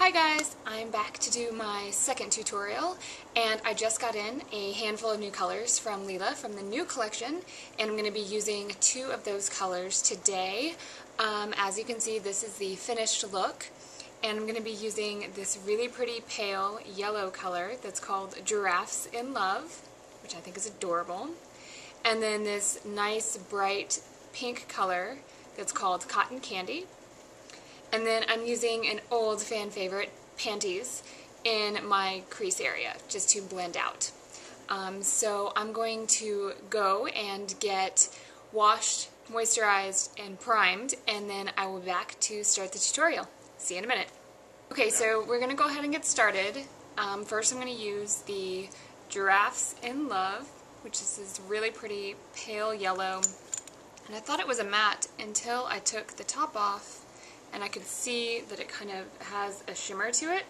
Hi guys, I'm back to do my second tutorial, and I just got in a handful of new colors from Leela from the new collection, and I'm going to be using two of those colors today. As you can see, this is the finished look, and I'm going to be using this really pretty pale yellow color that's called Giraffes in Love, which I think is adorable, and then this nice bright pink color that's called Cotton Candy. And then I'm using an old fan favorite, Panties, in my crease area, just to blend out. So I'm going to go and get washed, moisturized, and primed, and then I will be back to start the tutorial. See you in a minute. Okay, so we're going to go ahead and get started. First I'm going to use the Giraffes in Love, which is this really pretty pale yellow. And I thought it was a matte until I took the top off and I could see that it kind of has a shimmer to it.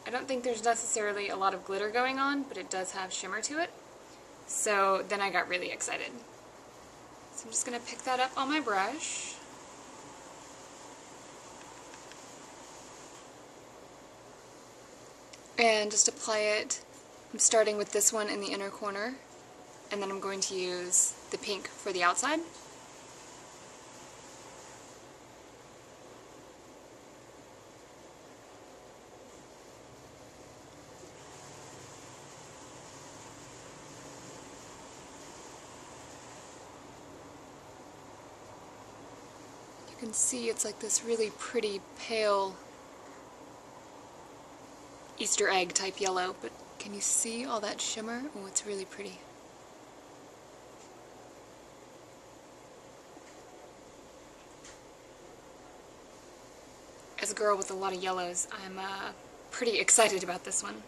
I don't think there's necessarily a lot of glitter going on, but it does have shimmer to it. So then I got really excited. So I'm just going to pick that up on my brush. And just apply it. I'm starting with this one in the inner corner, and then I'm going to use the pink for the outside. You can see it's like this really pretty pale Easter egg type yellow, but can you see all that shimmer? Oh, it's really pretty. As a girl with a lot of yellows, I'm pretty excited about this one.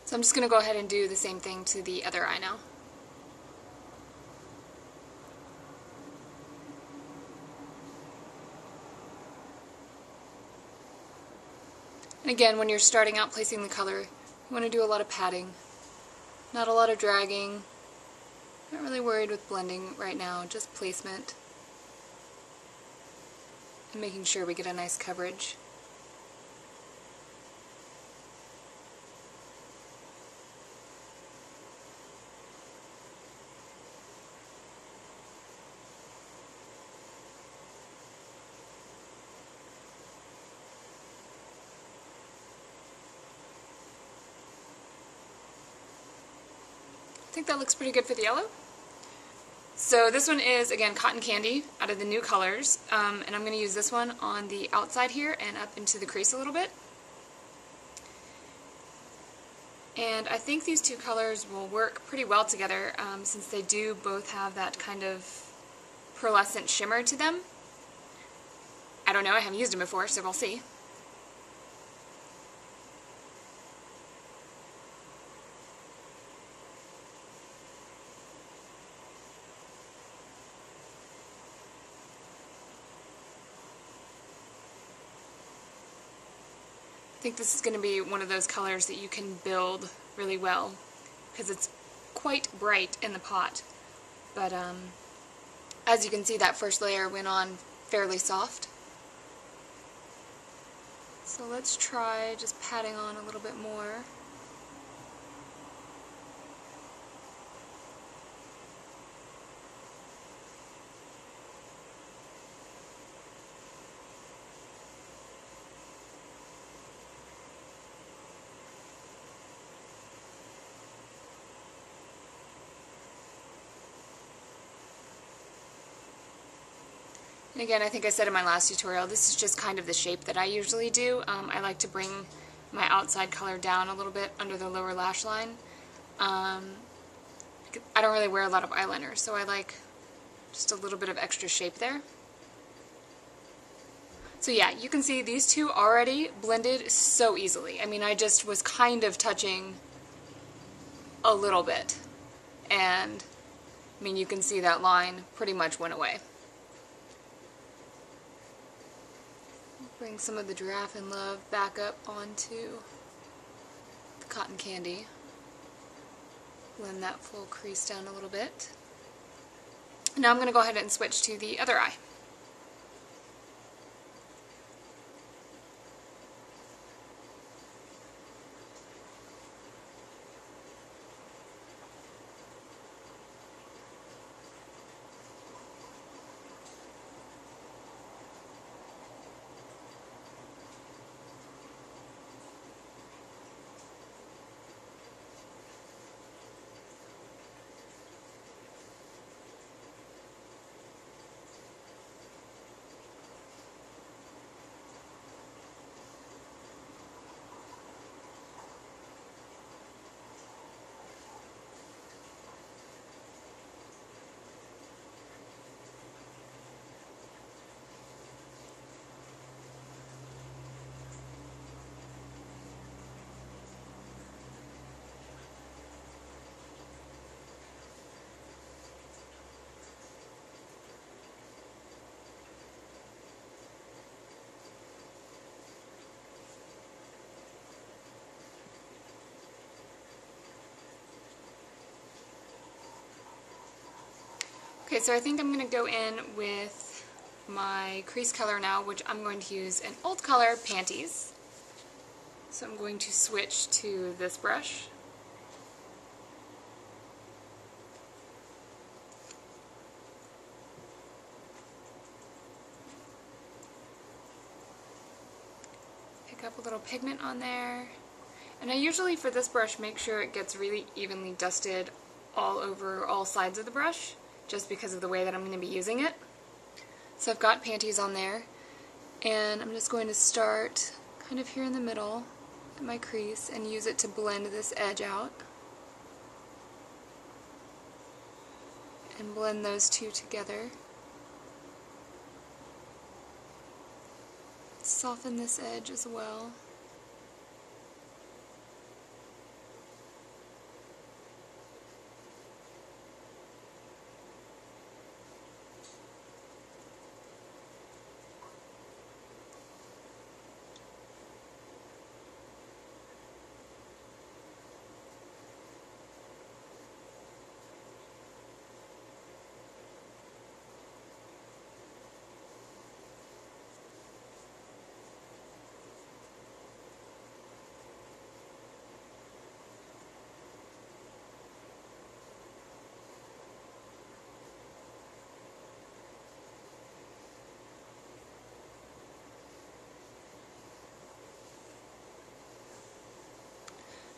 So I'm just going to go ahead and do the same thing to the other eye now. And again, when you're starting out placing the color, you want to do a lot of patting, not a lot of dragging. Not really worried with blending right now, just placement and making sure we get a nice coverage. I think that looks pretty good for the yellow. So this one is, again, Cotton Candy out of the new colors, and I'm going to use this one on the outside here and up into the crease a little bit. And I think these two colors will work pretty well together since they do both have that kind of pearlescent shimmer to them. I don't know, I haven't used them before, so we'll see. I think this is going to be one of those colors that you can build really well because it's quite bright in the pot. But as you can see, that first layer went on fairly soft. So let's try just patting on a little bit more. And again, I think I said in my last tutorial, this is just kind of the shape that I usually do. I like to bring my outside color down a little bit under the lower lash line. I don't really wear a lot of eyeliner, so I like just a little bit of extra shape there. So yeah, you can see these two already blended so easily. I mean, I just was kind of touching a little bit, and I mean, you can see that line pretty much went away. Bring some of the Giraffe in Love back up onto the Cotton Candy. Blend that full crease down a little bit. Now I'm going to go ahead and switch to the other eye. Okay, so I think I'm going to go in with my crease color now, which I'm going to use an old color, Panties. So I'm going to switch to this brush. Pick up a little pigment on there. And I usually, for this brush, make sure it gets really evenly dusted all over all sides of the brush, just because of the way that I'm going to be using it. So I've got Panties on there, and I'm just going to start kind of here in the middle at my crease and use it to blend this edge out. And blend those two together. Soften this edge as well.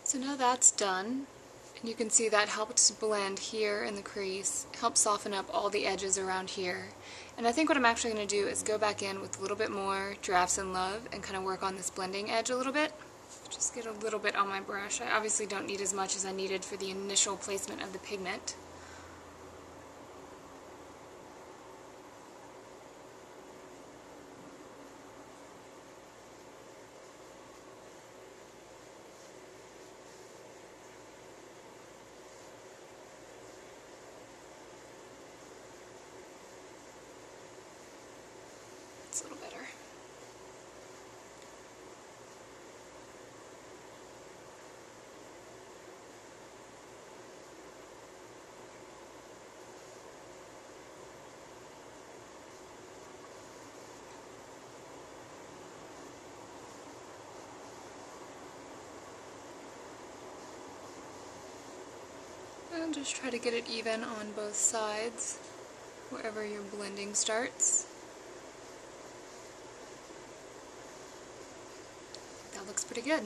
So now that's done, and you can see that helped blend here in the crease, helped soften up all the edges around here. And I think what I'm actually going to do is go back in with a little bit more Drafts in Love and kind of work on this blending edge a little bit. Just get a little bit on my brush. I obviously don't need as much as I needed for the initial placement of the pigment. It's a little better. And just try to get it even on both sides, wherever your blending starts. That looks pretty good.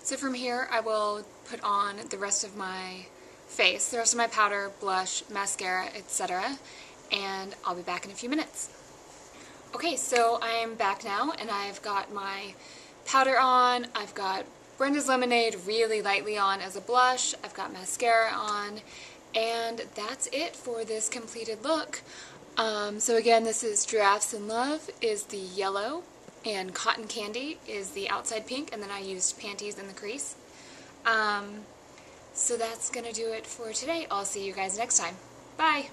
So from here I will put on the rest of my face, the rest of my powder, blush, mascara, etc. And I'll be back in a few minutes. Okay, so I'm back now and I've got my powder on, I've got Brenda's Lemonade really lightly on as a blush, I've got mascara on, and that's it for this completed look. So again, this is Drafts in Love is the yellow, and Cotton Candy is the outside pink, and then I used Panties in the crease. So that's going to do it for today. I'll see you guys next time. Bye!